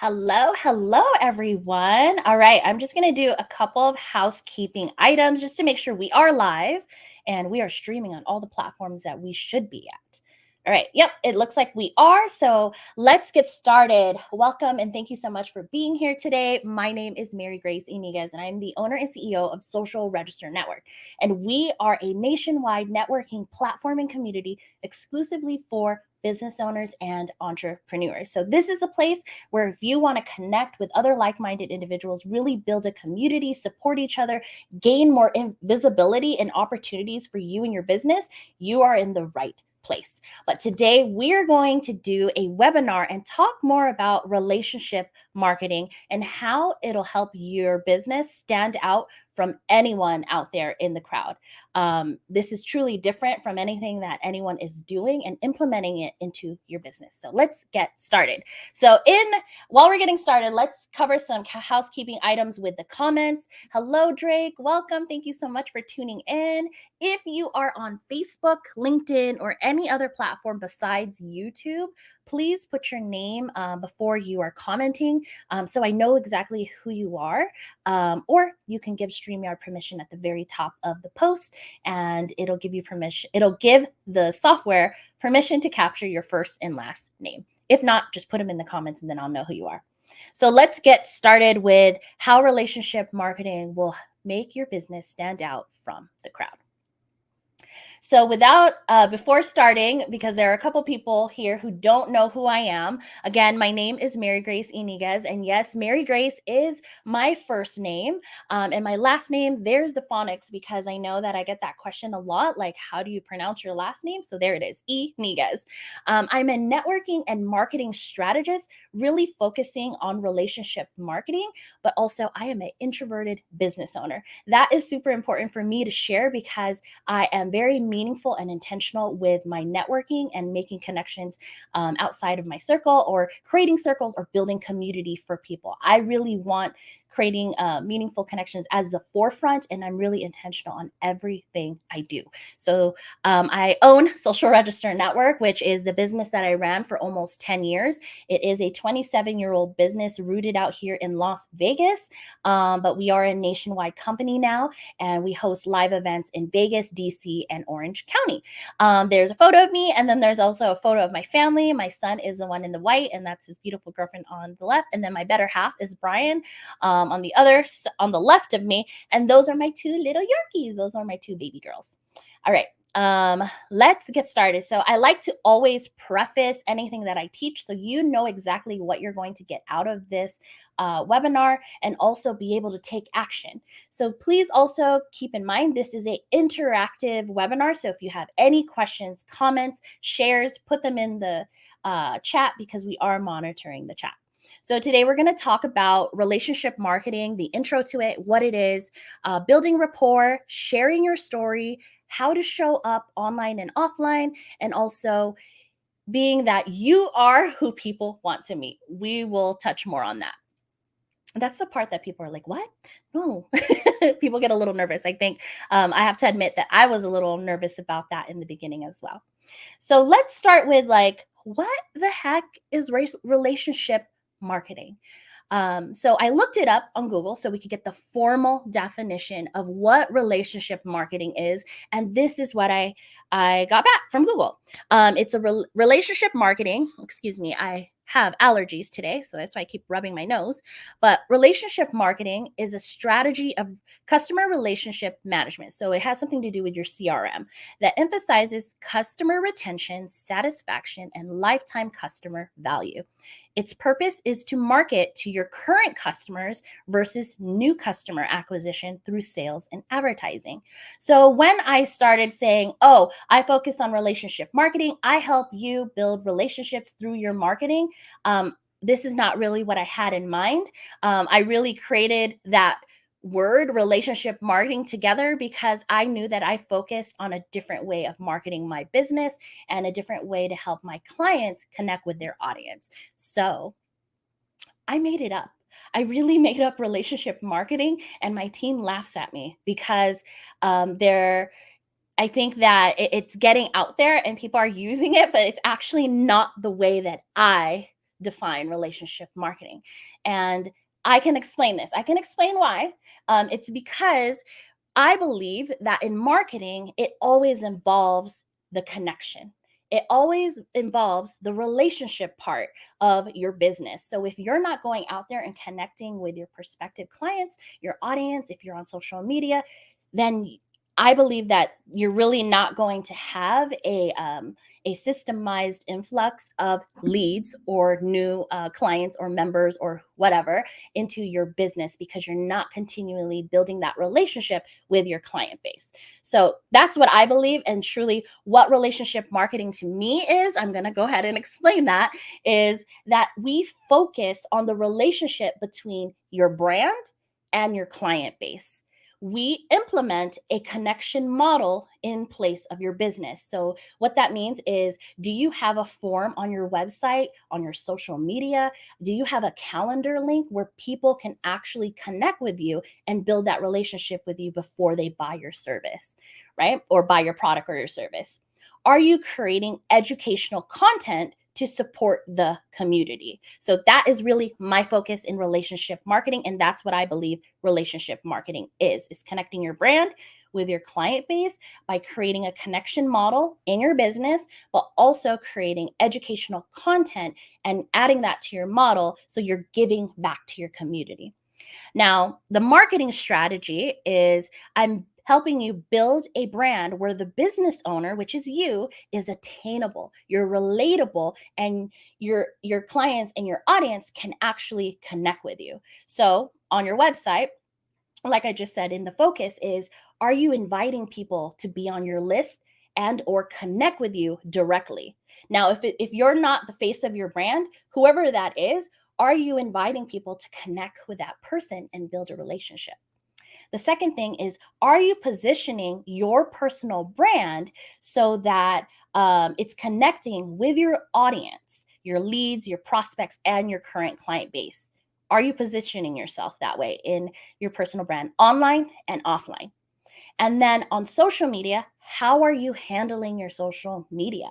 Hello, everyone. All right, I'm just going to do a couple of housekeeping items just to make sure we are live and we are streaming on all the platforms that we should be at. All right, yep, it looks like we are. So let's get started. Welcome and thank you so much for being here today. My name is Mary Grace Iniguez, and I'm the owner and CEO of Social Register Network. And we are a nationwide networking platform and community exclusively for business owners and entrepreneurs. So this is the place where if you want to connect with other like-minded individuals, really build a community, support each other, gain more visibility and opportunities for you and your business, you are in the right place. But today we're going to do a webinar and talk more about relationship marketing and how it'll help your business stand out from anyone out there in the crowd. This is truly different from anything that anyone is doing and implementing it into your business. So let's get started. So while we're getting started, let's cover some housekeeping items with the comments. Hello, Drake. Welcome. Thank you so much for tuning in. If you are on Facebook, LinkedIn, or any other platform besides YouTube, please put your name before you are commenting so I know exactly who you are. Or you can give StreamYard permission at the very top of the post, and it'll give you permission. It'll give the software permission to capture your first and last name. If not, just put them in the comments and then I'll know who you are. So let's get started with how relationship marketing will make your business stand out from the crowd. So before starting, because there are a couple people here who don't know who I am, again, my name is Mary Grace Iniguez, and yes, Mary Grace is my first name, and my last name, there's the phonics, because I know that I get that question a lot, like, how do you pronounce your last name? So there it is, Iniguez. I'm a networking and marketing strategist, really focusing on relationship marketing, but also I am an introverted business owner. That is super important for me to share because I am very meaningful and intentional with my networking and making connections outside of my circle, or creating circles or building community for people. I really want creating meaningful connections as the forefront, and I'm really intentional on everything I do. So I own Social Register Network, which is the business that I ran for almost 10 years. It is a 27-year-old business rooted out here in Las Vegas, but we are a nationwide company now, and we host live events in Vegas, DC, and Orange County. There's a photo of me, and then there's also a photo of my family. My son is the one in the white, and that's his beautiful girlfriend on the left. And then my better half is Brian on the left of me. And those are my two little Yorkies. Those are my two baby girls. All right. Let's get started. So I like to always preface anything that I teach so you know exactly what you're going to get out of this webinar, and also be able to take action. So please also keep in mind, this is an interactive webinar. So if you have any questions, comments, shares, put them in the chat, because we are monitoring the chat. So today we're going to talk about relationship marketing, the intro to it, what it is, building rapport, sharing your story, how to show up online and offline, and also being that you are who people want to meet. We will touch more on that. That's the part that people are like, what? No. People get a little nervous. I think I have to admit that I was a little nervous about that in the beginning as well. So let's start with, like, what the heck is relationship marketing? So I looked it up on Google so we could get the formal definition of what relationship marketing is. And this is what I got back from Google. It's a relationship marketing. Excuse me, I have allergies today, so that's why I keep rubbing my nose. But relationship marketing is a strategy of customer relationship management. So it has something to do with your CRM that emphasizes customer retention, satisfaction, and lifetime customer value. Its purpose is to market to your current customers versus new customer acquisition through sales and advertising. So when I started saying, oh, I focus on relationship marketing, I help you build relationships through your marketing, this is not really what I had in mind. I really created that word relationship marketing together because I knew that I focused on a different way of marketing my business and a different way to help my clients connect with their audience. So I made it up. I really made up relationship marketing, and my team laughs at me because I think that it's getting out there and people are using it, but it's actually not the way that I define relationship marketing. And I can explain this. I can explain why. It's because I believe that in marketing, it always involves the connection. It always involves the relationship part of your business. So if you're not going out there and connecting with your prospective clients, your audience, if you're on social media, then I believe that you're really not going to have a systemized influx of leads or new clients or members or whatever into your business, because you're not continually building that relationship with your client base. So that's what I believe. And truly, what relationship marketing to me is, I'm going to go ahead and explain that, is that we focus on the relationship between your brand and your client base. We implement a connection model in place of your business. So, what that means is, do you have a form on your website, on your social media? Do you have a calendar link where people can actually connect with you and build that relationship with you before they buy your service, right? Or buy your product or your service? Are you creating educational content to support the community? So that is really my focus in relationship marketing. And that's what I believe relationship marketing is connecting your brand with your client base by creating a connection model in your business, but also creating educational content and adding that to your model so you're giving back to your community. Now, the marketing strategy is, I'm helping you build a brand where the business owner, which is you, is attainable, you're relatable, and your clients and your audience can actually connect with you. So, on your website, like I just said, in the focus is, are you inviting people to be on your list and or connect with you directly? Now, if you're not the face of your brand, whoever that is, are you inviting people to connect with that person and build a relationship? The second thing is, are you positioning your personal brand so that it's connecting with your audience, your leads, your prospects, and your current client base? Are you positioning yourself that way in your personal brand, online and offline? And then on social media, how are you handling your social media?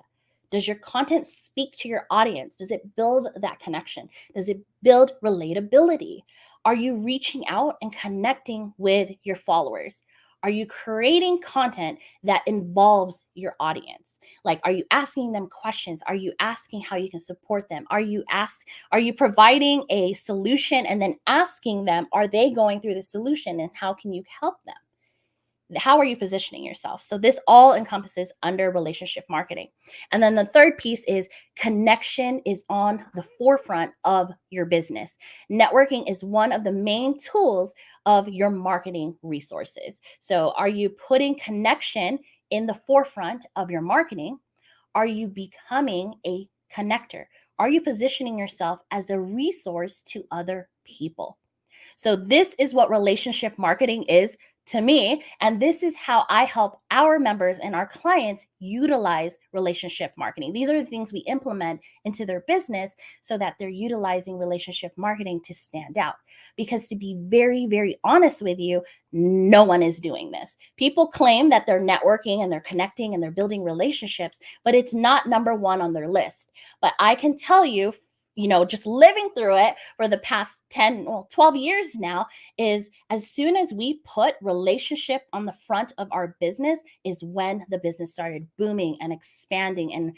Does your content speak to your audience? Does it build that connection? Does it build relatability? Are you reaching out and connecting with your followers? Are you creating content that involves your audience? Like, are you asking them questions? Are you asking how you can support them? Are you providing a solution and then asking them, are they going through the solution and how can you help them? How are you positioning yourself? So this all encompasses under relationship marketing. And then the third piece is, connection is on the forefront of your business. Networking is one of the main tools of your marketing resources. So are you putting connection in the forefront of your marketing? Are you becoming a connector? Are you positioning yourself as a resource to other people? So, this is what relationship marketing is to me. And this is how I help our members and our clients utilize relationship marketing. These are the things we implement into their business so that they're utilizing relationship marketing to stand out. Because to be very, very honest with you, no one is doing this. People claim that they're networking and they're connecting and they're building relationships, but it's not number one on their list. But I can tell you, just living through it for the past 12 years now, is as soon as we put relationship on the front of our business is when the business started booming and expanding. And,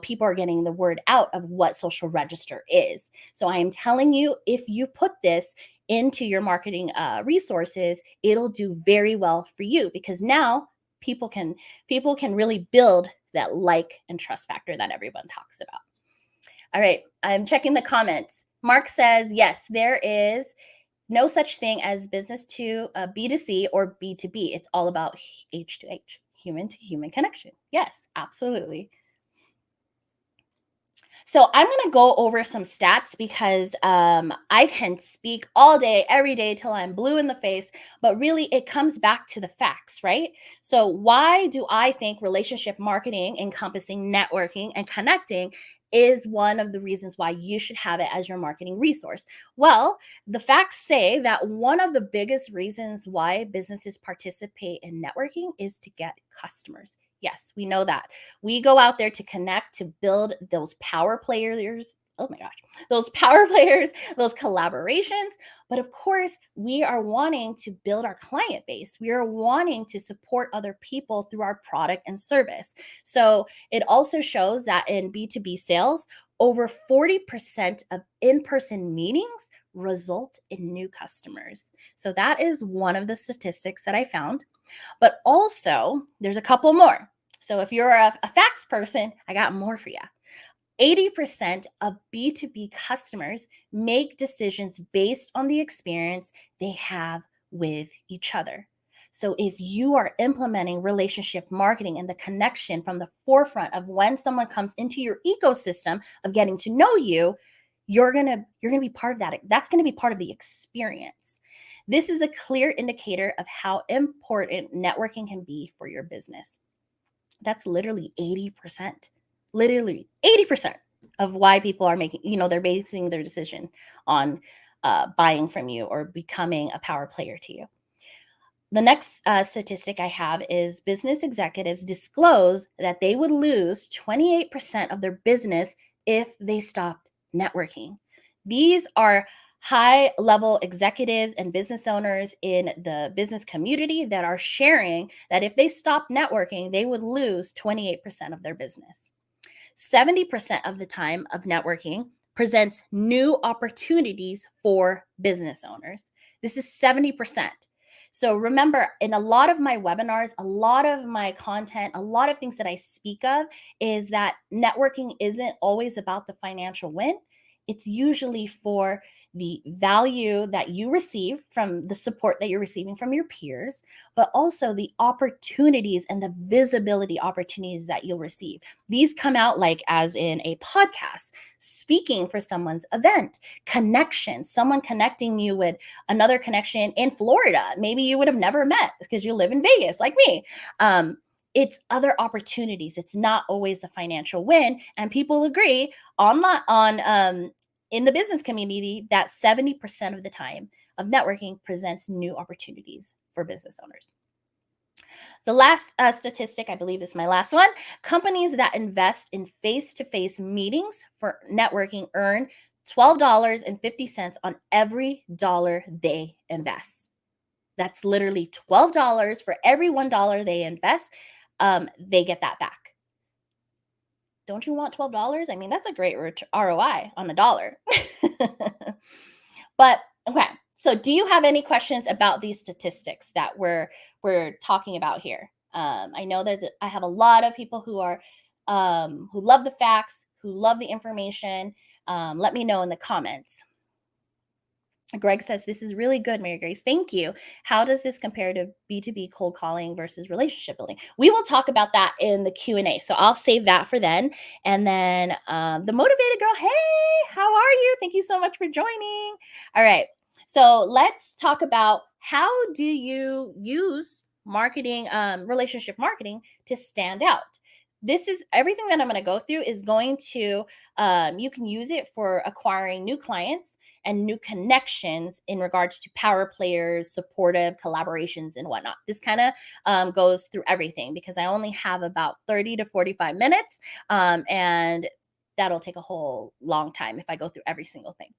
people are getting the word out of what social register is. So I am telling you, if you put this into your marketing resources, it'll do very well for you, because now people can really build that like and trust factor that everyone talks about. All right, I'm checking the comments. Mark says, yes, there is no such thing as business to B2C or B2B. It's all about H to H, human to human connection. Yes, absolutely. So I'm going to go over some stats because I can speak all day, every day till I'm blue in the face, but really it comes back to the facts, right? So why do I think relationship marketing encompassing networking and connecting is one of the reasons why you should have it as your marketing resource? Well, the facts say that one of the biggest reasons why businesses participate in networking is to get customers. Yes, we know that. We go out there to connect, to build those power players oh my gosh, those power players, those collaborations. But of course, we are wanting to build our client base. We are wanting to support other people through our product and service. So it also shows that in B2B sales, over 40% of in person meetings result in new customers. So that is one of the statistics that I found. But also, there's a couple more. So if you're a facts person, I got more for you. 80% of B2B customers make decisions based on the experience they have with each other. So if you are implementing relationship marketing and the connection from the forefront of when someone comes into your ecosystem of getting to know you, you're going to be part of that. That's going to be part of the experience. This is a clear indicator of how important networking can be for your business. That's literally 80%. Literally 80% of why people are making, they're basing their decision on buying from you or becoming a power player to you. The next statistic I have is business executives disclose that they would lose 28% of their business if they stopped networking. These are high level executives and business owners in the business community that are sharing that if they stop networking, they would lose 28% of their business. 70% of the time of networking presents new opportunities for business owners. This is 70%. So remember, in a lot of my webinars, a lot of my content, a lot of things that I speak of is that networking isn't always about the financial win. It's usually for the value that you receive from the support that you're receiving from your peers, but also the opportunities and the visibility opportunities that you'll receive. These come out like as in a podcast, speaking for someone's event, connection, someone connecting you with another connection in Florida. Maybe you would have never met because you live in Vegas like me. It's other opportunities. It's not always the financial win. And people agree in the business community that 70% of the time of networking presents new opportunities for business owners. The last statistic, I believe this is my last one. Companies that invest in face-to-face meetings for networking earn $12.50 on every dollar they invest. That's literally $12 for every $1 they invest. They get that back. Don't you want $12? I mean, that's a great ROI on a dollar. But okay, so do you have any questions about these statistics that we're talking about here? I know I have a lot of people who are who love the facts, who love the information. Let me know in the comments. Greg says, this is really good, Mary Grace. Thank you. How does this compare to B2B cold calling versus relationship building? We will talk about that in the Q&A. So I'll save that for then. And then the motivated girl, hey, how are you? Thank you so much for joining. All right. So let's talk about how do you use marketing, relationship marketing to stand out. This is everything that I'm going to go through is going to, you can use it for acquiring new clients and new connections in regards to power players, supportive collaborations, and whatnot. This kind of goes through everything because I only have about 30 to 45 minutes, and that'll take a whole long time if I go through every single thing.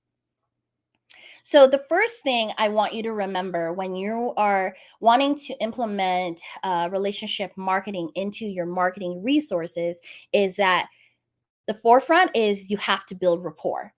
So the first thing I want you to remember when you are wanting to implement relationship marketing into your marketing resources is that the forefront is you have to build rapport.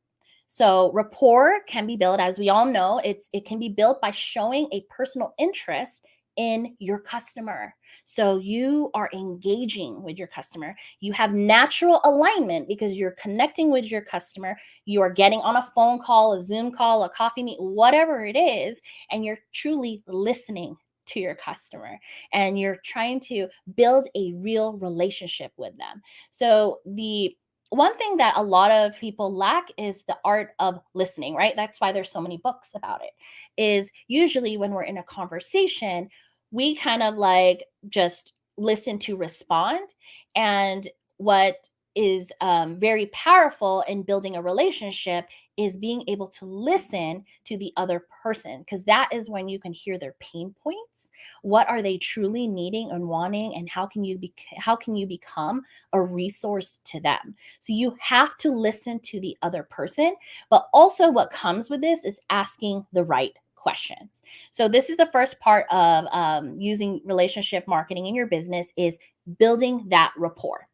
So rapport can be built, as we all know, it can be built by showing a personal interest in your customer. So you are engaging with your customer. You have natural alignment because you're connecting with your customer. You are getting on a phone call, a Zoom call, a coffee meet, whatever it is, and you're truly listening to your customer and you're trying to build a real relationship with them. So the one thing that a lot of people lack is the art of listening, right? That's why there's so many books about it. Is usually when we're in a conversation, we kind of like just listen to respond. And what is very powerful in building a relationship is being able to listen to the other person, because that is when you can hear their pain points. What are they truly needing and wanting, and how can you become a resource to them? So you have to listen to the other person, but also what comes with this is asking the right questions. So this is the first part of using relationship marketing in your business, is building that rapport.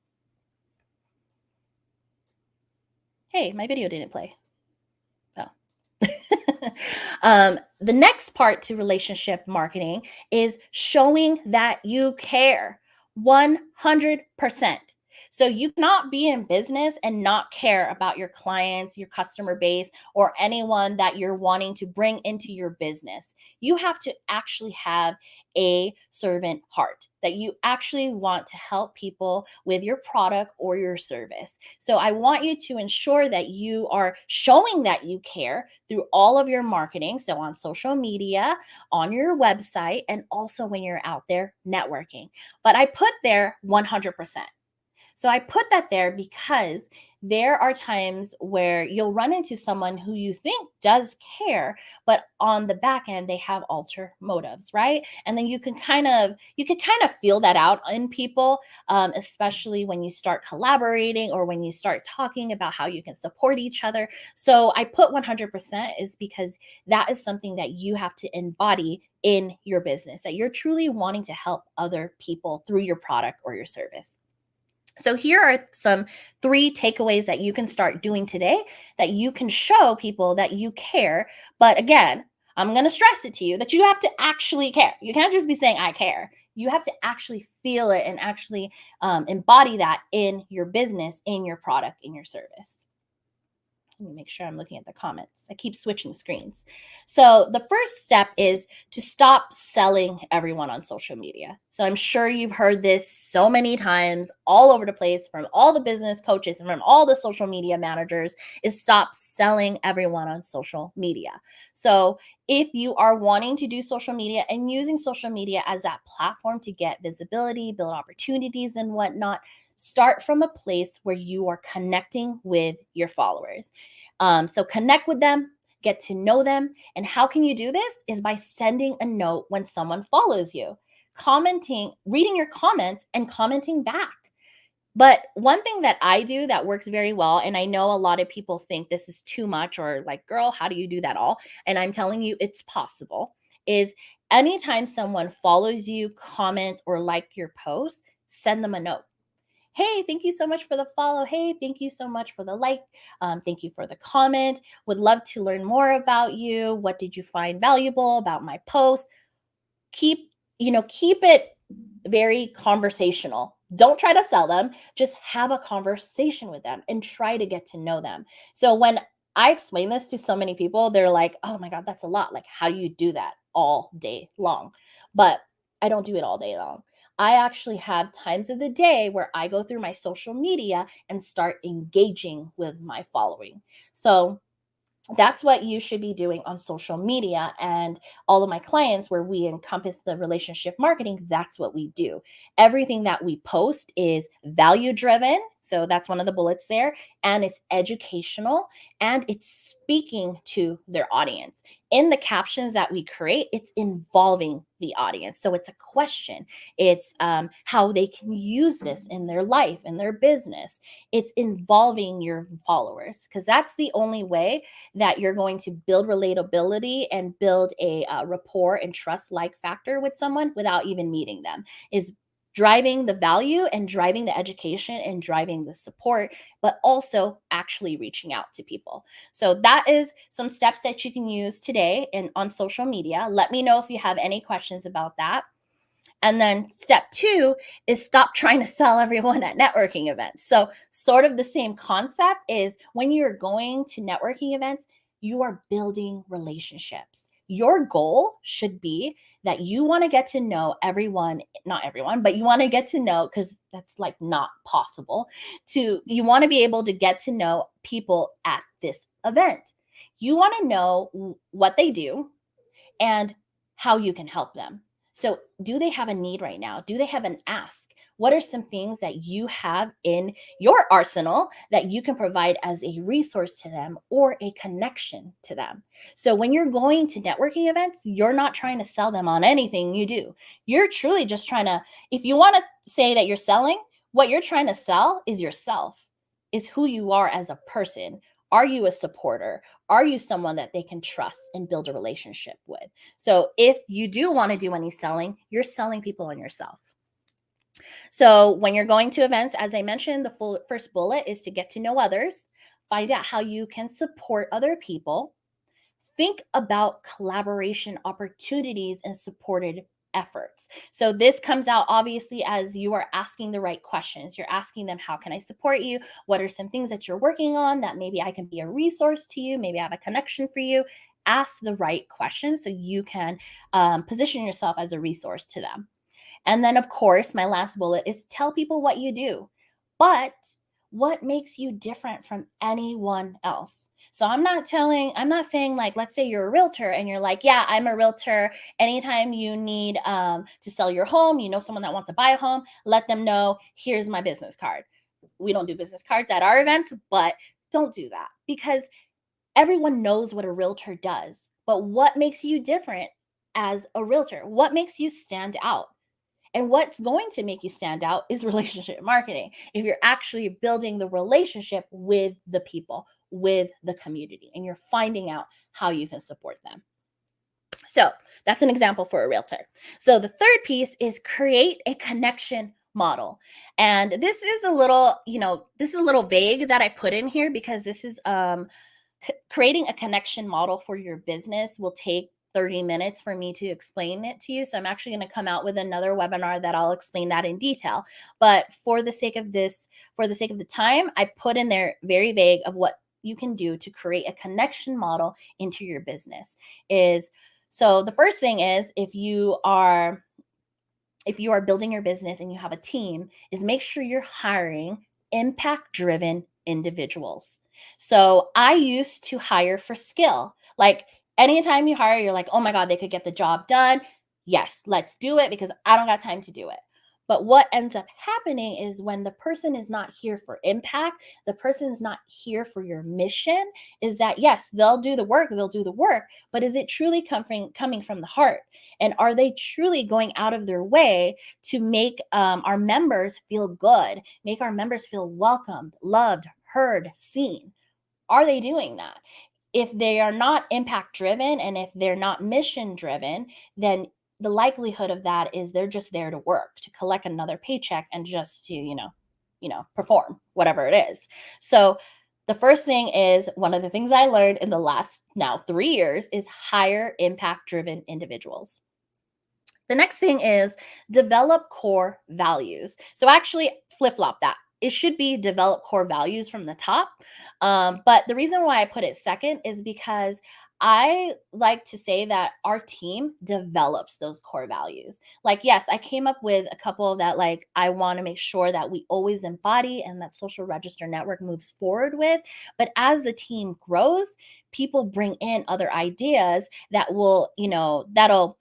Hey, my video didn't play. Oh. The next part to relationship marketing is showing that you care 100%. So you cannot be in business and not care about your clients, your customer base, or anyone that you're wanting to bring into your business. You have to actually have a servant heart, that you actually want to help people with your product or your service. So I want you to ensure that you are showing that you care through all of your marketing. So on social media, on your website, and also when you're out there networking. But I put there 100%. So I put that there because there are times where you'll run into someone who you think does care, but on the back end they have alter motives, right? And then you can kind of feel that out in people, especially when you start collaborating or when you start talking about how you can support each other. So I put 100% is because that is something that you have to embody in your business, that you're truly wanting to help other people through your product or your service. So here are some three takeaways that you can start doing today, that you can show people that you care. But again, I'm going to stress it to you that you have to actually care. You can't just be saying, I care. You have to actually feel it and actually embody that in your business, in your product, in your service. Let me make sure I'm looking at the comments. I keep switching screens. So the first step is to stop selling everyone on social media. So I'm sure you've heard this so many times all over the place from all the business coaches and from all the social media managers, is stop selling everyone on social media. So if you are wanting to do social media and using social media as that platform to get visibility, build opportunities and whatnot, start from a place where you are connecting with your followers. So connect with them, get to know them. And how can you do this? Is by sending a note when someone follows you, commenting, reading your comments and commenting back. But one thing that I do that works very well, and I know a lot of people think this is too much or like, girl, how do you do that all? And I'm telling you, it's possible, is anytime someone follows you, comments, or like your post, send them a note. Hey, thank you so much for the follow. Hey, thank you so much for the like. Thank you for the comment. Would love to learn more about you. What did you find valuable about my post? Keep it very conversational. Don't try to sell them, just have a conversation with them and try to get to know them. So when I explain this to so many people, they're like, oh my god, that's a lot. Like, how do you do that all day long? But I don't do it all day long. I actually have times of the day where I go through my social media and start engaging with my following. So that's what you should be doing on social media. And all of my clients, where we encompass the relationship marketing, that's what we do. Everything that we post is value driven. So that's one of the bullets there. And it's educational and it's speaking to their audience. In the captions that we create, it's involving the audience. So it's a question. It's how they can use this in their life, in their business. It's involving your followers, because that's the only way that you're going to build relatability and build a rapport and trust like factor with someone without even meeting them, is driving the value and driving the education and driving the support, but also actually reaching out to people. So that is some steps that you can use today and on social media. Let me know if you have any questions about that. And then step two is stop trying to sell everyone at networking events. So, sort of the same concept is when you're going to networking events, you are building relationships. Your goal should be that you want to get to know everyone, not everyone, but you want to get to know, because that's like not possible, you want to be able to get to know people at this event. You want to know what they do and how you can help them. So, do they have a need right now? Do they have an ask? What are some things that you have in your arsenal that you can provide as a resource to them or a connection to them? So when you're going to networking events, you're not trying to sell them on anything you do. You're truly just trying to, if you want to say that you're selling, what you're trying to sell is yourself, is who you are as a person. Are you a supporter? Are you someone that they can trust and build a relationship with? So if you do want to do any selling, you're selling people on yourself. So when you're going to events, as I mentioned, the first bullet is to get to know others, find out how you can support other people, think about collaboration opportunities and supported efforts. So this comes out obviously as you are asking the right questions. You're asking them, how can I support you? What are some things that you're working on that maybe I can be a resource to you? Maybe I have a connection for you. Ask the right questions so you can position yourself as a resource to them. And then, of course, my last bullet is tell people what you do, but what makes you different from anyone else? So I'm not saying like, let's say you're a realtor and you're like, yeah, I'm a realtor. Anytime you need to sell your home, you know, someone that wants to buy a home, let them know, here's my business card. We don't do business cards at our events, but don't do that because everyone knows what a realtor does. But what makes you different as a realtor? What makes you stand out? And what's going to make you stand out is relationship marketing. If you're actually building the relationship with the people, with the community, and you're finding out how you can support them. So that's an example for a realtor. So the third piece is create a connection model. And this is a little, this is a little vague that I put in here because this is creating a connection model for your business will take 30 minutes for me to explain it to you. So I'm actually going to come out with another webinar that I'll explain that in detail. But for the sake of this, for the sake of the time, I put in there very vague of what you can do to create a connection model into your business. So the first thing is if you are building your business and you have a team, is make sure you're hiring impact driven individuals. So I used to hire for skill. Like anytime you hire, you're like, oh my God, they could get the job done. Yes, let's do it because I don't got time to do it. But what ends up happening is when the person is not here for impact, the person is not here for your mission, is that yes, they'll do the work, but is it truly coming from the heart? And are they truly going out of their way to make our members feel good, make our members feel welcomed, loved, heard, seen? Are they doing that? If they are not impact driven and if they're not mission driven, then the likelihood of that is they're just there to work, to collect another paycheck and just to, perform whatever it is. So the first thing is one of the things I learned in the last now 3 years is hire impact driven individuals. The next thing is develop core values. So actually flip flop that. It should be develop core values from the top. But the reason why I put it second is because I like to say that our team develops those core values. Like, yes, I came up with a couple that like I want to make sure that we always embody and that social register network moves forward with. But as the team grows, people bring in other ideas that will, that'll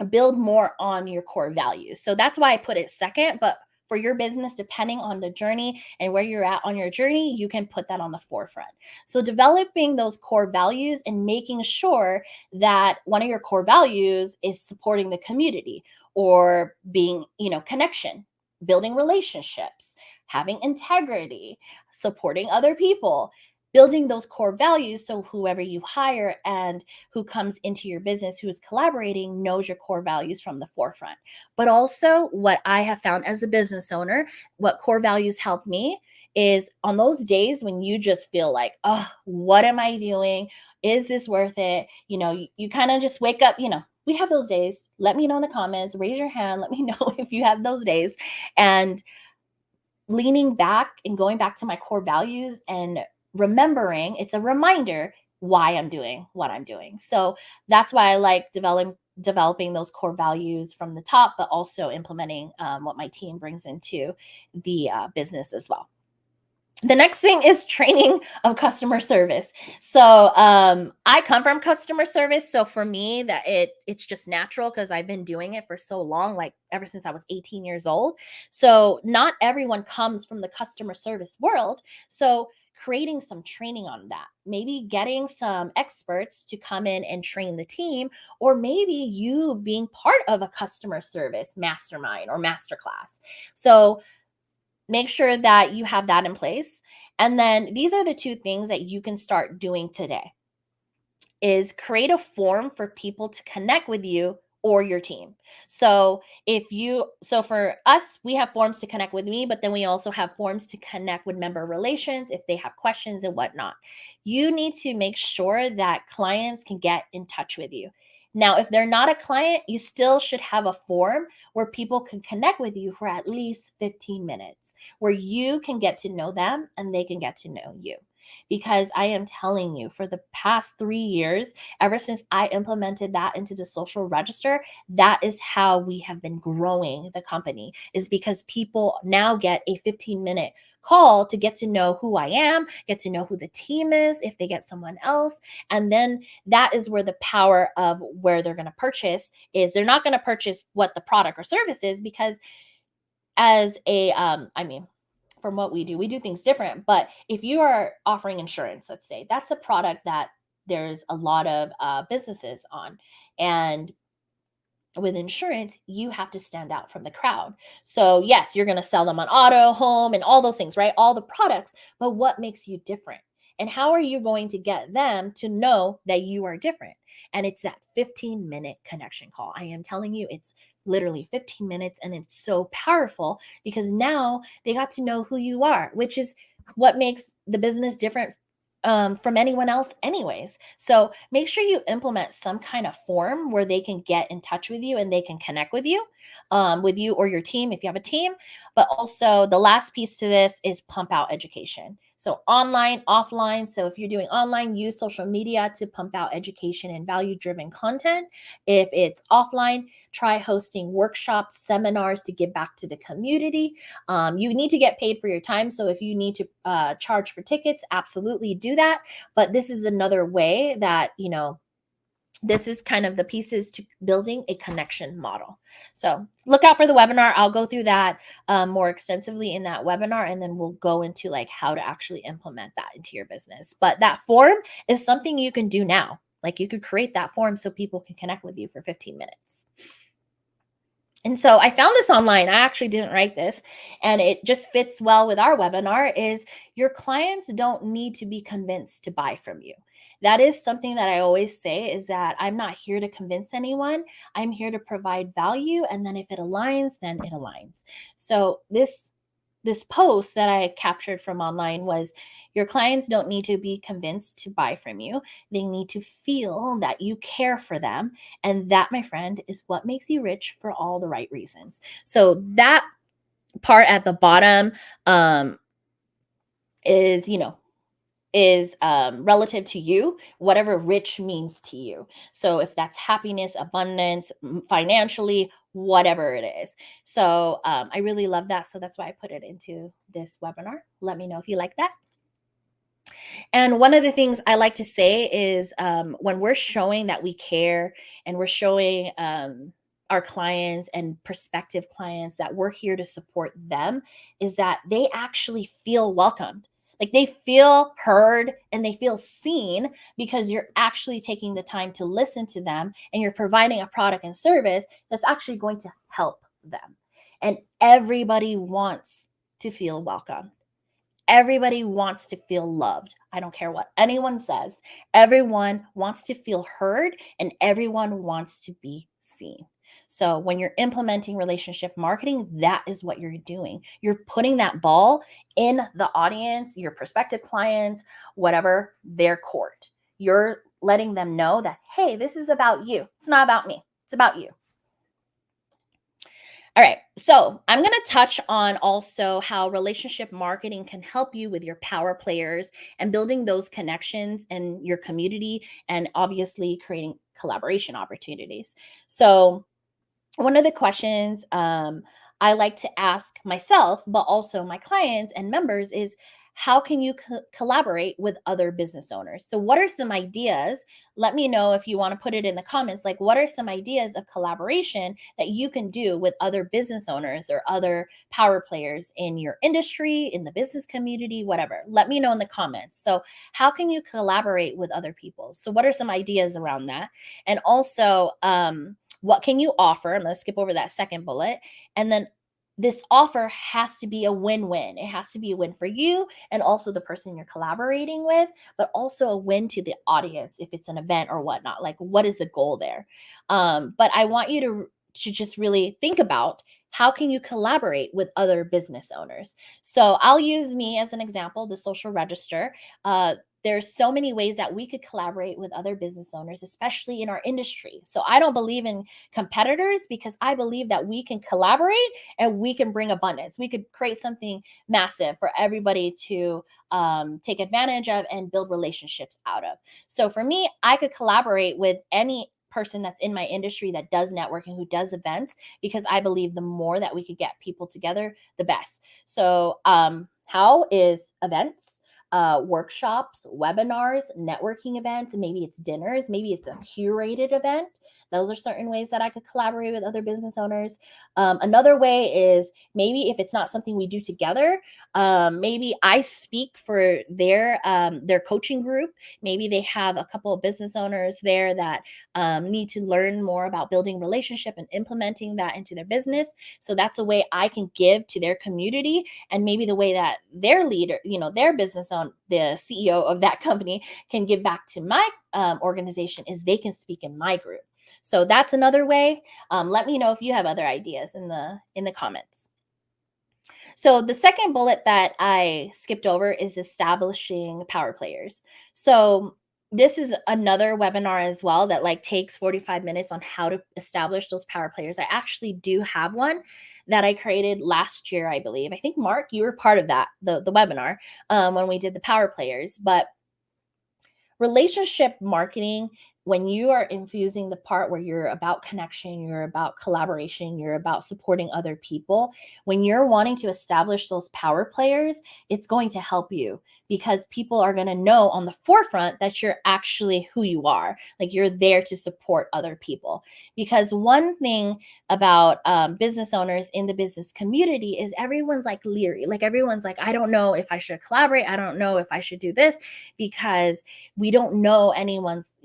build more on your core values. So that's why I put it second. But for your business, depending on the journey and where you're at on your journey, you can put that on the forefront. So developing those core values and making sure that one of your core values is supporting the community or being, connection, building relationships, having integrity, supporting other people, building those core values so whoever you hire and who comes into your business who is collaborating knows your core values from the forefront. But also what I have found as a business owner, what core values help me is on those days when you just feel like, oh, what am I doing? Is this worth it? You kind of just wake up, we have those days. Let me know in the comments, raise your hand, let me know if you have those days. And leaning back and going back to my core values and remembering, it's a reminder why I'm doing what I'm doing. So that's why I like developing those core values from the top, but also implementing what my team brings into the business as well. The next thing is training of customer service. So I come from customer service, so for me it's just natural because I've been doing it for so long, like ever since I was 18 years old. So not everyone comes from the customer service world. So creating some training on that, maybe getting some experts to come in and train the team, or maybe you being part of a customer service mastermind or masterclass. So make sure that you have that in place. And then these are the two things that you can start doing today is create a form for people to connect with you or your team. So for us, we have forms to connect with me, but then we also have forms to connect with member relations if they have questions and whatnot. You need to make sure that clients can get in touch with you. Now, if they're not a client, you still should have a form where people can connect with you for at least 15 minutes, where you can get to know them and they can get to know you. Because I am telling you, for the past 3 years, ever since I implemented that into the social register, that is how we have been growing the company, is because people now get a 15-minute call to get to know who I am, get to know who the team is, if they get someone else. And then that is where the power of where they're going to purchase is. They're not going to purchase what the product or service is, because as a I mean, from what we do things different. But if you are offering insurance, let's say, that's a product that there's a lot of businesses on. And with insurance, you have to stand out from the crowd. So, yes, you're going to sell them on auto, home, and all those things, right? All the products. But what makes you different? And how are you going to get them to know that you are different? And it's that 15-minute connection call. I am telling you, it's literally 15 minutes, and it's so powerful because now they got to know who you are, which is what makes the business different from anyone else anyways. So make sure you implement some kind of form where they can get in touch with you and they can connect with you or your team if you have a team. But also the last piece to this is pump out education. So online, offline. So if you're doing online, use social media to pump out education and value driven content. If it's offline, try hosting workshops, seminars to give back to the community. You need to get paid for your time. So if you need to charge for tickets, absolutely do that. But this is another way that, this is kind of the pieces to building a connection model. So look out for the webinar. I'll go through that more extensively in that webinar, and then we'll go into like how to actually implement that into your business. But that form is something you can do now. Like you could create that form so people can connect with you for 15 minutes. And so I found this online. I actually didn't write this, and it just fits well with our webinar is your clients don't need to be convinced to buy from you. That is something that I always say is that I'm not here to convince anyone. I'm here to provide value, and then if it aligns, then it aligns. So this post that I captured from online was your clients don't need to be convinced to buy from you. They need to feel that you care for them. And that, my friend, is what makes you rich for all the right reasons. So that part at the bottom is, relative to you, whatever rich means to you. So if that's happiness, abundance, financially, whatever it is. So I really love that. So that's why I put it into this webinar. Let me know if you like that. And one of the things I like to say is when we're showing that we care and we're showing our clients and prospective clients that we're here to support them, is that they actually feel welcomed. Like they feel heard and they feel seen because you're actually taking the time to listen to them and you're providing a product and service that's actually going to help them. And everybody wants to feel welcome. Everybody wants to feel loved. I don't care what anyone says. Everyone wants to feel heard and everyone wants to be seen. So, when you're implementing relationship marketing, that is what you're doing. You're putting that ball in the audience, your prospective clients, whatever, their court. You're letting them know that, hey, this is about you. It's not about me, it's about you. All right. So I'm going to touch on also how relationship marketing can help you with your power players and building those connections in your community and obviously creating collaboration opportunities. So, one of the questions I like to ask myself, but also my clients and members, is how can you collaborate with other business owners? So, what are some ideas? Let me know if you want to put it in the comments. Like, what are some ideas of collaboration that you can do with other business owners or other power players in your industry, in the business community, whatever? Let me know in the comments. So, how can you collaborate with other people? So, what are some ideas around that? And also, what can you offer? I'm going to skip over that second bullet. And then this offer has to be a win-win. It has to be a win for you and also the person you're collaborating with, but also a win to the audience if it's an event or whatnot. Like, what is the goal there? But I want you to just really think about how can you collaborate with other business owners. So I'll use me as an example, the social register. There's so many ways that we could collaborate with other business owners, especially in our industry. So I don't believe in competitors because I believe that we can collaborate and we can bring abundance. We could create something massive for everybody to take advantage of and build relationships out of. So for me, I could collaborate with any person that's in my industry that does networking, who does events, because I believe the more that we could get people together, the best. So, how is events? Workshops, webinars, networking events, maybe it's dinners, maybe it's a curated event. Those are certain ways that I could collaborate with other business owners. Another way is maybe if it's not something we do together, maybe I speak for their coaching group. Maybe they have a couple of business owners there that need to learn more about building relationship and implementing that into their business. So that's a way I can give to their community, and maybe the way that their leader, their business on the CEO of that company can give back to my organization is they can speak in my group. So that's another way. Let me know if you have other ideas in the comments. So the second bullet that I skipped over is establishing power players. So this is another webinar as well that like takes 45 minutes on how to establish those power players. I actually do have one that I created last year, I believe. I think Mark, you were part of that, the webinar when we did the power players. But relationship marketing, when you are infusing the part where you're about connection, you're about collaboration, you're about supporting other people, when you're wanting to establish those power players, it's going to help you because people are going to know on the forefront that you're actually who you are. Like you're there to support other people. Because one thing about business owners in the business community is everyone's like leery. Like everyone's like, I don't know if I should collaborate. I don't know if I should do this because we don't know anyone's,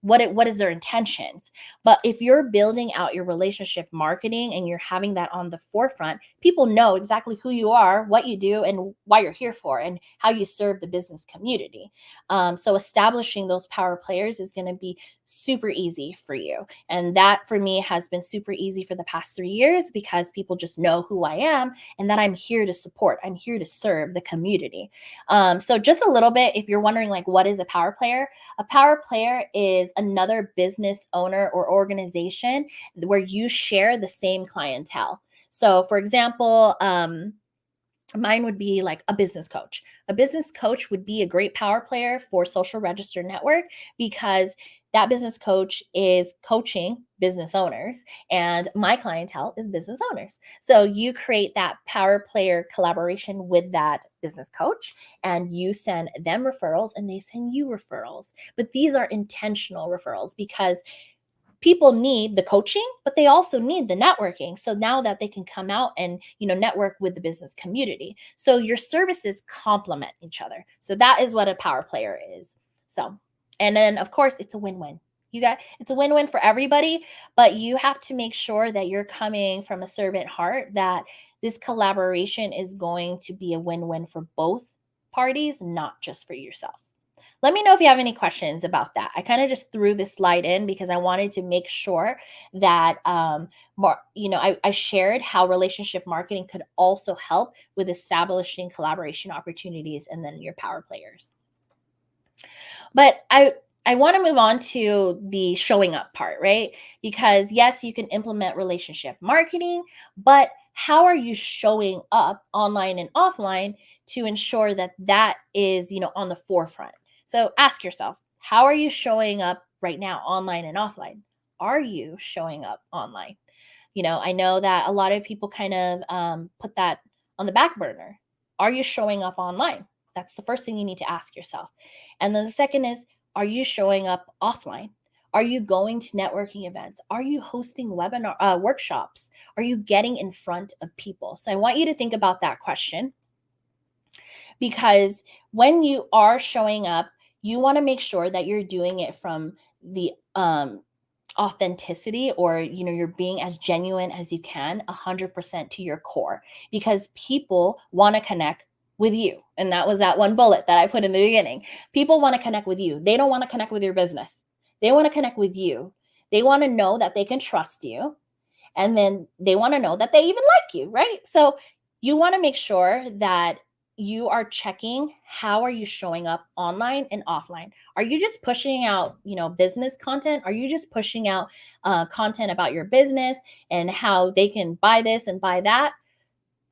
what is their intentions. But if you're building out your relationship marketing and you're having that on the forefront, people know exactly who you are, what you do, and why you're here for, and how you serve the business community. So establishing those power players is going to be super easy for you. And that for me has been super easy for the past 3 years because people just know who I am and that I'm here to support, I'm here to serve the community. So just a little bit, if you're wondering like what is a power player? A power player is another business owner or organization where you share the same clientele. So for example, mine would be like a business coach. A business coach would be a great power player for Social Register Network because that business coach is coaching business owners and my clientele is business owners. So you create that power player collaboration with that business coach and you send them referrals and they send you referrals. But these are intentional referrals because people need the coaching, but they also need the networking. So now that they can come out and, network with the business community. So your services complement each other. So that is what a power player is. So, and then of course it's a win-win. It's a win-win for everybody, but you have to make sure that you're coming from a servant heart, that this collaboration is going to be a win-win for both parties, not just for yourself. Let me know if you have any questions about that. I kind of just threw this slide in because I wanted to make sure that I shared how relationship marketing could also help with establishing collaboration opportunities and then your power players. But I want to move on to the showing up part, right? Because yes, you can implement relationship marketing, but how are you showing up online and offline to ensure that that is, on the forefront? So ask yourself, how are you showing up right now, online and offline? Are you showing up online? I know that a lot of people kind of put that on the back burner. Are you showing up online? That's the first thing you need to ask yourself. And then the second is, are you showing up offline? Are you going to networking events? Are you hosting webinar workshops? Are you getting in front of people? So I want you to think about that question, because when you are showing up, you want to make sure that you're doing it from the authenticity, or you're being as genuine as you can, 100% to your core, because people want to connect with you. And that was that one bullet that I put in the beginning. People want to connect with you. They don't want to connect with your business. They want to connect with you. They want to know that they can trust you, and then they want to know that they even like you, right? So you want to make sure that you are checking, how are you showing up online and offline? Are you just pushing out business content? Are you just pushing out content about your business and how they can buy this and buy that?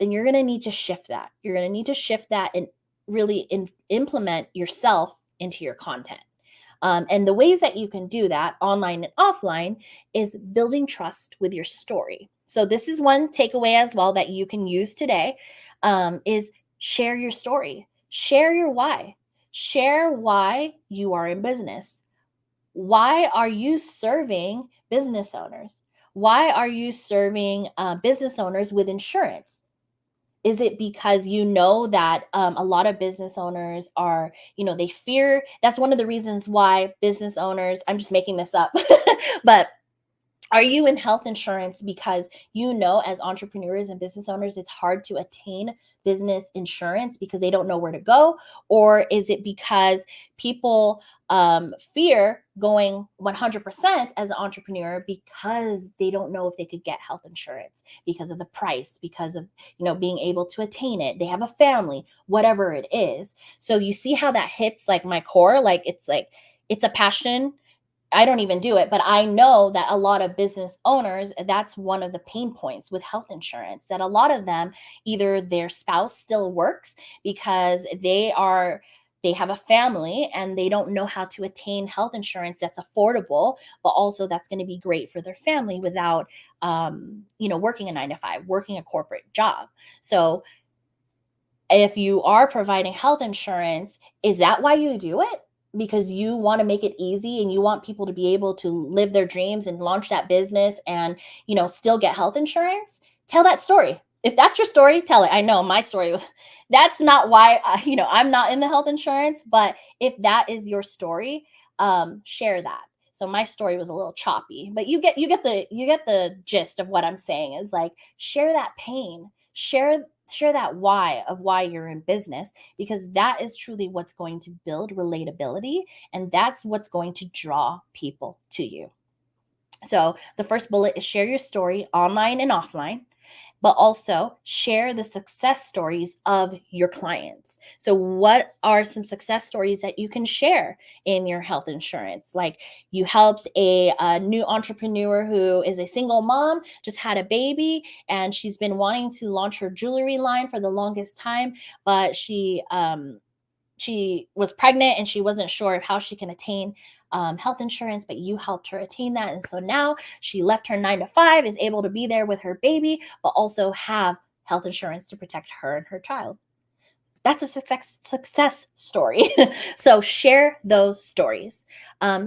Then you're going to need to shift that. You're going to need to shift that and really implement yourself into your content. And the ways that you can do that online and offline is building trust with your story. So this is one takeaway as well that you can use today, is share your story, share your why, share why you are in business. Why are you serving business owners? Why are you serving business owners with insurance? Is it because you know that a lot of business owners are, they fear? That's one of the reasons why business owners, I'm just making this up, but are you in health insurance because as entrepreneurs and business owners, it's hard to attain business insurance because they don't know where to go? Or is it because people fear going 100% as an entrepreneur because they don't know if they could get health insurance because of the price, because of being able to attain it? They have a family, whatever it is. So you see how that hits like my core. Like it's a passion. I don't even do it, but I know that a lot of business owners, that's one of the pain points with health insurance, that a lot of them, either their spouse still works because they have a family and they don't know how to attain health insurance that's affordable, but also that's going to be great for their family without, working a 9 to 5, working a corporate job. So if you are providing health insurance, is that why you do it? Because you want to make it easy and you want people to be able to live their dreams and launch that business and, still get health insurance? Tell that story. If that's your story, tell it. I know my story was, that's not why, I'm not in the health insurance, but if that is your story, share that. So my story was a little choppy, but you get the gist of what I'm saying, is like, share that pain, share that why of why you're in business, because that is truly what's going to build relatability, and that's what's going to draw people to you. So the first bullet is share your story online and offline, but also share the success stories of your clients. So what are some success stories that you can share in your health insurance? Like, you helped a new entrepreneur who is a single mom, just had a baby, and she's been wanting to launch her jewelry line for the longest time, but she was pregnant and she wasn't sure of how she can attain health insurance, but you helped her attain that. And so now she left her 9 to 5, is able to be there with her baby, but also have health insurance to protect her and her child. That's a success story. So share those stories.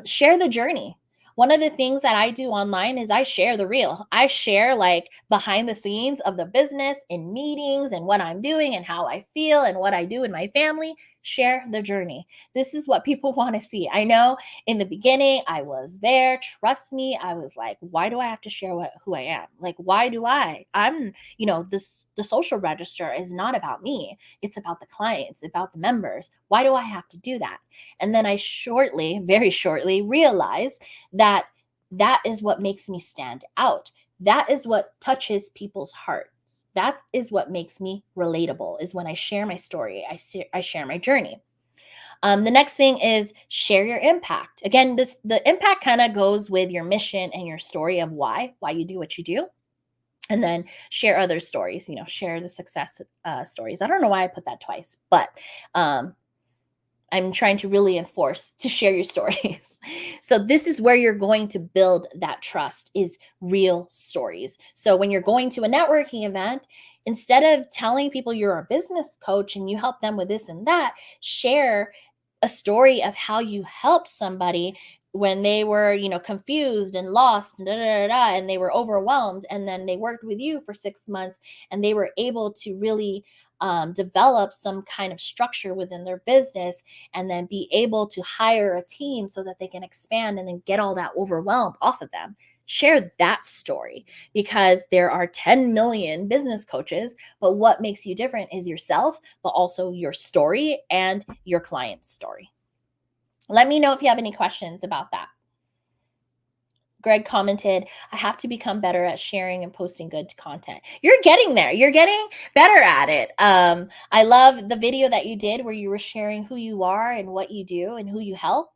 Share the journey. One of the things that I do online is I share the real. I share like behind the scenes of the business in meetings and what I'm doing and how I feel and what I do in my family. Share the journey. This is what people want to see. I know in the beginning I was there. Trust me, I was like, why do I have to share who I am? Like, why do I'm, the social register is not about me. It's about the clients, about the members. Why do I have to do that? And then I very shortly realized that that is what makes me stand out. That is what touches people's hearts. That is what makes me relatable, is when I share my story, I share my journey. The next thing is share your impact. Again, the impact kind of goes with your mission and your story of why you do what you do. And then share other stories, share the success stories. I don't know why I put that twice, but I'm trying to really enforce to share your stories. So this is where you're going to build that trust, is real stories. So when you're going to a networking event, Instead of telling people you're a business coach and you help them with this and that, share a story of how you helped somebody when they were, confused and lost and, and they were overwhelmed, and then they worked with you for 6 months and they were able to really develop some kind of structure within their business, and then be able to hire a team so that they can expand and then get all that overwhelm off of them. Share that story, because there are 10 million business coaches, but what makes you different is yourself, but also your story and your client's story. Let me know if you have any questions about that. Greg commented, I have to become better at sharing and posting good content. You're getting there. You're getting better at it. I love the video that you did where you were sharing who you are and what you do and who you help.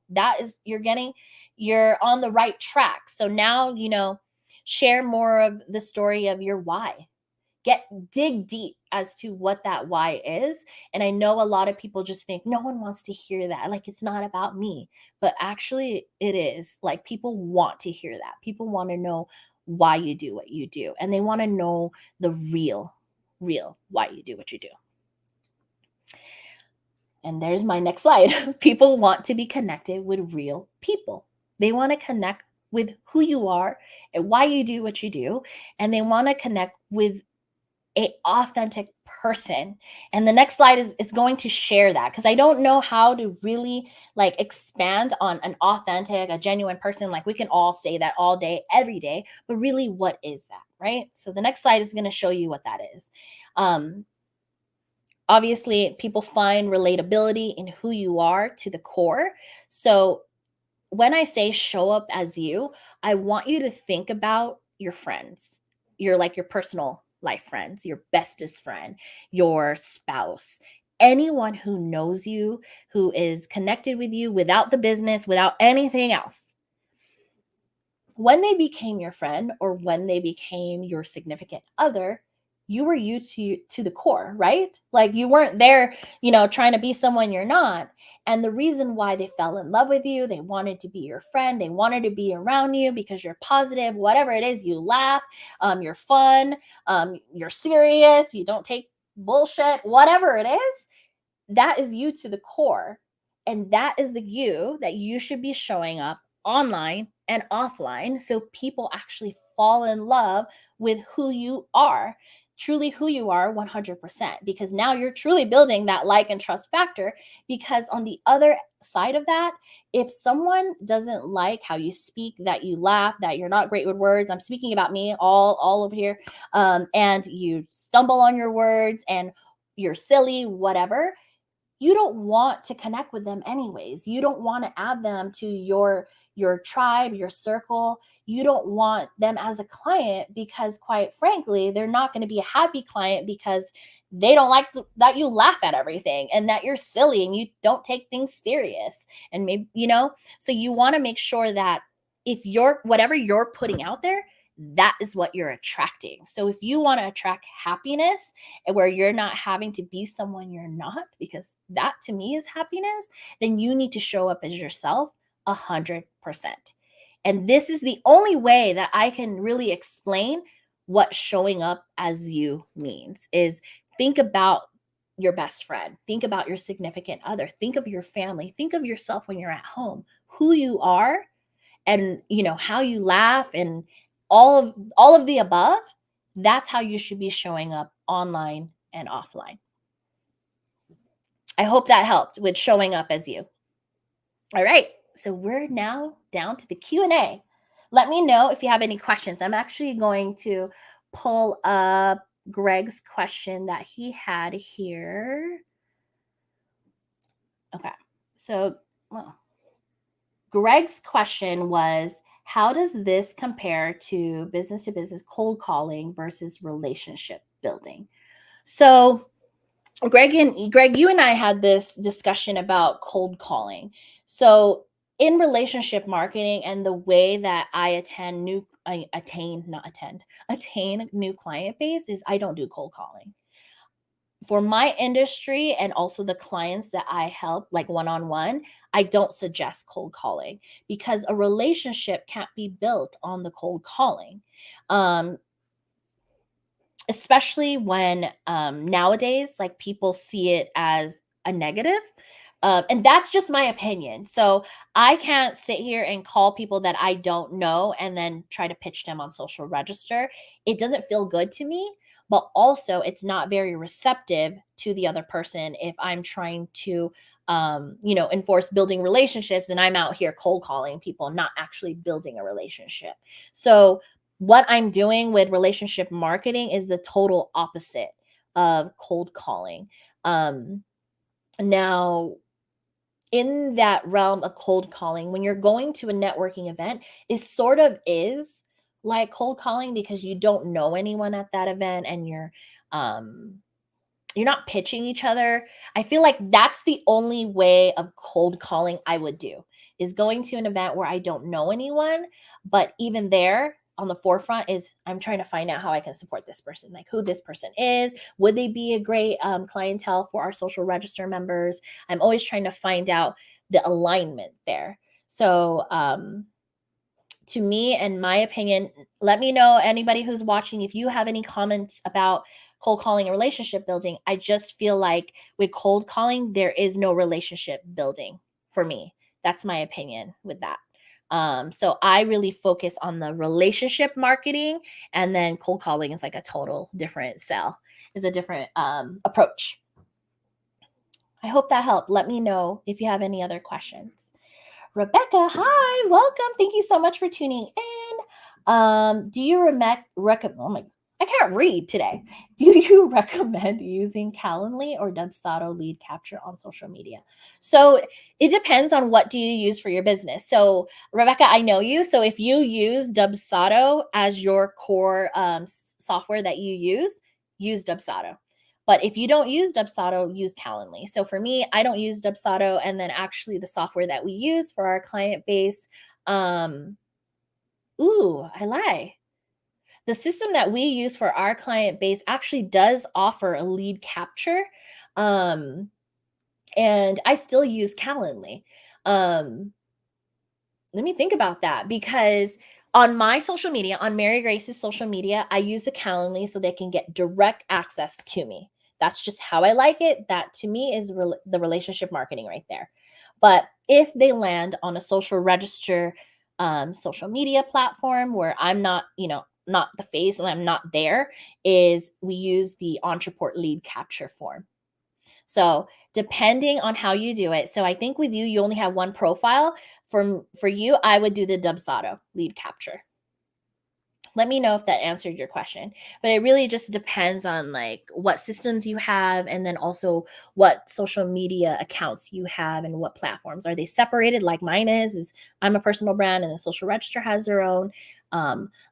You're on the right track. So now, share more of the story of your why. Dig deep as to what that why is. And I know a lot of people just think no one wants to hear that, like it's not about me, but actually it is. Like, people want to hear that. People want to know why you do what you do, and they want to know the real why you do what you do. And there's my next slide. People want to be connected with real people. They want to connect with who you are and why you do what you do, and they want to connect with a authentic person. And the next slide is going to share that, because I don't know how to really like expand on an authentic, a genuine person. Like, we can all say that all day, every day, but really, what is that, right? So the next slide is going to show you what that is. Obviously, people find relatability in who you are to the core. So when I say show up as you, I want you to think about your friends, your personal life friends, your bestest friend, your spouse, anyone who knows you, who is connected with you without the business, without anything else. When they became your friend, or when they became your significant other, you were you to the core, right? Like, you weren't there, trying to be someone you're not. And the reason why they fell in love with you, they wanted to be your friend, they wanted to be around you because you're positive, whatever it is, you laugh, you're fun, you're serious, you don't take bullshit, whatever it is, that is you to the core. And that is the you that you should be showing up online and offline, so people actually fall in love with who you are, truly who you are 100%, because now you're truly building that like and trust factor. Because on the other side of that, if someone doesn't like how you speak, that you laugh, that you're not great with words, I'm speaking about me all over here, and you stumble on your words and you're silly, whatever, you don't want to connect with them anyways. You don't want to add them to your tribe, your circle. You don't want them as a client, because quite frankly, they're not going to be a happy client, because they don't like that you laugh at everything and that you're silly and you don't take things serious. And maybe, so you want to make sure that if whatever you're putting out there, that is what you're attracting. So if you want to attract happiness, and where you're not having to be someone you're not, because that to me is happiness, then you need to show up as yourself 100%. And this is the only way that I can really explain what showing up as you means. Is think about your best friend, think about your significant other, think of your family, think of yourself when you're at home, who you are, and how you laugh, and all of the above. That's how you should be showing up online and offline. I hope that helped with showing up as you. All right, so we're now down to the Q&A. Let me know if you have any questions. I'm actually going to pull up Greg's question that he had here. Okay, so Greg's question was, how does this compare to business cold calling versus relationship building? So Greg, you and I had this discussion about cold calling. So in relationship marketing, and the way that I attain new client base, is I don't do cold calling. For my industry and also the clients that I help, like one-on-one, I don't suggest cold calling, because a relationship can't be built on the cold calling. especially when nowadays, like people see it as a negative. And that's just my opinion. So I can't sit here and call people that I don't know and then try to pitch them on social register. It doesn't feel good to me, but also it's not very receptive to the other person if I'm trying to enforce building relationships and I'm out here cold calling people, not actually building a relationship. So what I'm doing with relationship marketing is the total opposite of cold calling. Now, in that realm of cold calling, when you're going to a networking event, it sort of is like cold calling because you don't know anyone at that event and um you're not pitching each other. I feel like that's the only way of cold calling I would do is going to an event where I don't know anyone, but even there on the forefront is I'm trying to find out how I can support this person, like who this person is. Would they be a great clientele for our social register members? I'm always trying to find out the alignment there. So, to me and my opinion, let me know, anybody who's watching, if you have any comments about cold calling and relationship building. I just feel like with cold calling, there is no relationship building for me. That's my opinion with that. So I really focus on the relationship marketing, and then cold calling is like a total different sell, is a different approach. I hope that helped. Let me know if you have any other questions. Rebecca, hi, welcome. Thank you so much for tuning in. Do you recommend? Oh my, I can't read today. Do you recommend using Calendly or Dubsado lead capture on social media? So it depends on what do you use for your business. So Rebecca, I know you. So if you use Dubsado as your core software that you use Dubsado. But if you don't use Dubsado, use Calendly. So for me, I don't use Dubsado, and then actually the software that we use for our client base, um, I lie. The system that we use for our client base actually does offer a lead capture, um, and I still use Calendly. Um, Let me think about that, because on my social media, on Mary Grace's social media, I use the Calendly so they can get direct access to me. That's just how I like it. That to me is the relationship marketing right there. But if they land on a social register, social media platform where I'm not, not the face and I'm not there, is we use the Entreport lead capture form. So depending on how you do it. So I think with you, you only have one profile. For you, I would do the Dubsado lead capture. Let me know if that answered your question. But it really just depends on like what systems you have, and then also what social media accounts you have and what platforms. Are they separated like mine is I'm a personal brand and the social register has their own.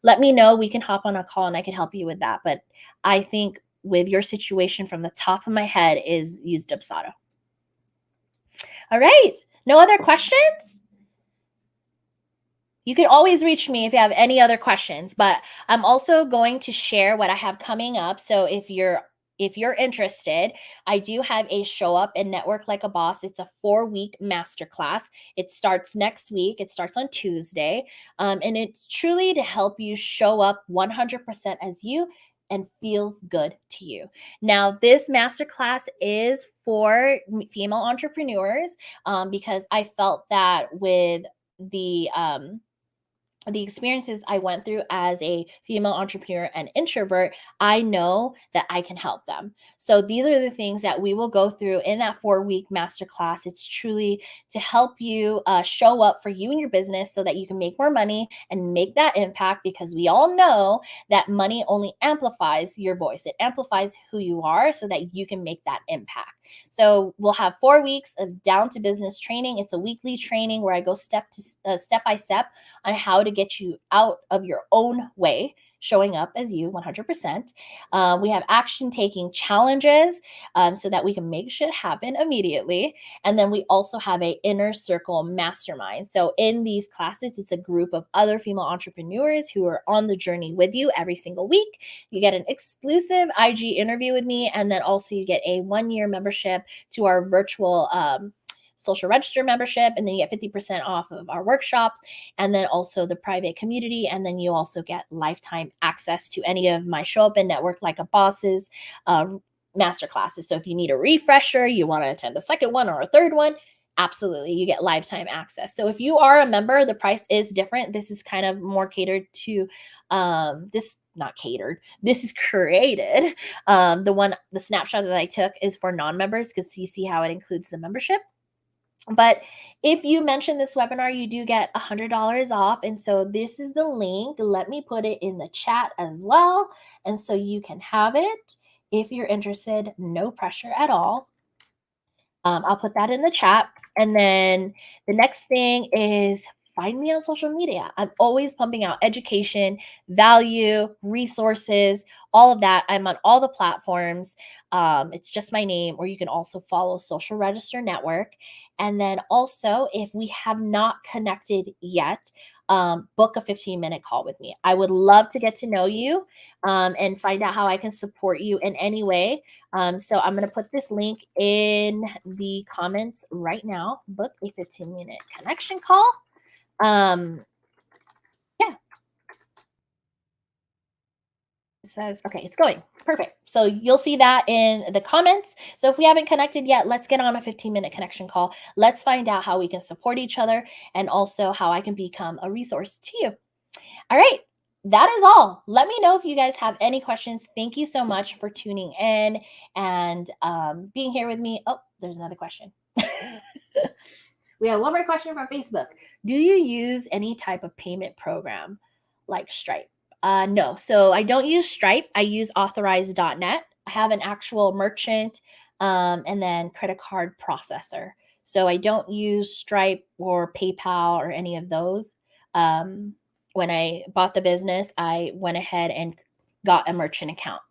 Let me know. We can hop on a call and I can help you with that. But I think with your situation, from the top of my head, is use Dubsado. All right. No other questions? You can always reach me if you have any other questions, but I'm also going to share what I have coming up. So if you're interested, I do have a show up and network like a boss. It's a 4-week masterclass. It starts next week. It starts on Tuesday. And it's truly to help you show up 100% as you and feels good to you. Now, this masterclass is for female entrepreneurs, because I felt that with the experiences I went through as a female entrepreneur and introvert, I know that I can help them. So these are the things that we will go through in that 4-week masterclass. It's truly to help you show up for you and your business so that you can make more money and make that impact, because we all know that money only amplifies your voice. It amplifies who you are so that you can make that impact. So we'll have 4 weeks of down to business training. It's a weekly training where I go step by step on how to get you out of your own way, showing up as you 100%. We have action taking challenges, so that we can make shit happen immediately. And then we also have a inner circle mastermind. So in these classes, it's a group of other female entrepreneurs who are on the journey with you every single week. You get an exclusive IG interview with me, and then also you get a 1-year membership to our virtual social register membership, and then you get 50% off of our workshops, and then also the private community. And then you also get lifetime access to any of my Show Up and Network Like a Boss's uh, master classes. So if you need a refresher, you want to attend the second one or a third one, absolutely, you get lifetime access. So if you are a member, the price is different. This is kind of more catered to this not catered. This is created. The snapshot that I took is for non-members because you see how it includes the membership. But if you mention this webinar, you do get $100 off. And so this is the link. Let me put it in the chat as well. And so you can have it if you're interested, no pressure at all. I'll put that in the chat. And then the next thing is find me on social media. I'm always pumping out education, value, resources, all of that. I'm on all the platforms. It's just my name, or you can also follow Social Register Network. And then also, if we have not connected yet, book a 15-minute call with me. I would love to get to know you and find out how I can support you in any way. So I'm going to put this link in the comments right now. Book a 15-minute connection call. Yeah. It says, okay, it's going. Perfect. So you'll see that in the comments. So if we haven't connected yet, let's get on a 15-minute connection call. Let's find out how we can support each other and also how I can become a resource to you. All right. That is all. Let me know if you guys have any questions. Thank you so much for tuning in and being here with me. Oh, there's another question. We have one more question from Facebook. Do you use any type of payment program like Stripe? No. So I don't use Stripe. I use authorize.net. I have an actual merchant and then credit card processor. So I don't use Stripe or PayPal or any of those. When I bought the business, I went ahead and got a merchant account.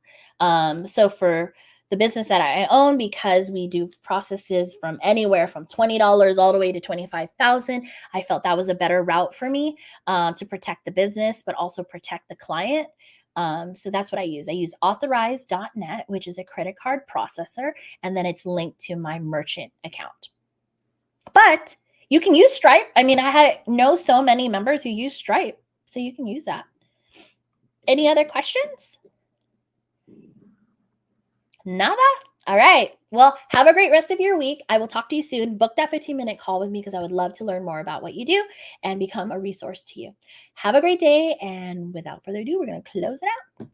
So for the business that I own, because we do processes from anywhere from $20 all the way to $25,000, I felt that was a better route for me to protect the business, but also protect the client. So that's what I use. I use authorize.net, which is a credit card processor, and then it's linked to my merchant account. But you can use Stripe. I mean, know so many members who use Stripe, so you can use that. Any other questions? Nada? All right. Well, have a great rest of your week. I will talk to you soon. Book that 15-minute call with me because I would love to learn more about what you do and become a resource to you. Have a great day. And without further ado, we're going to close it out.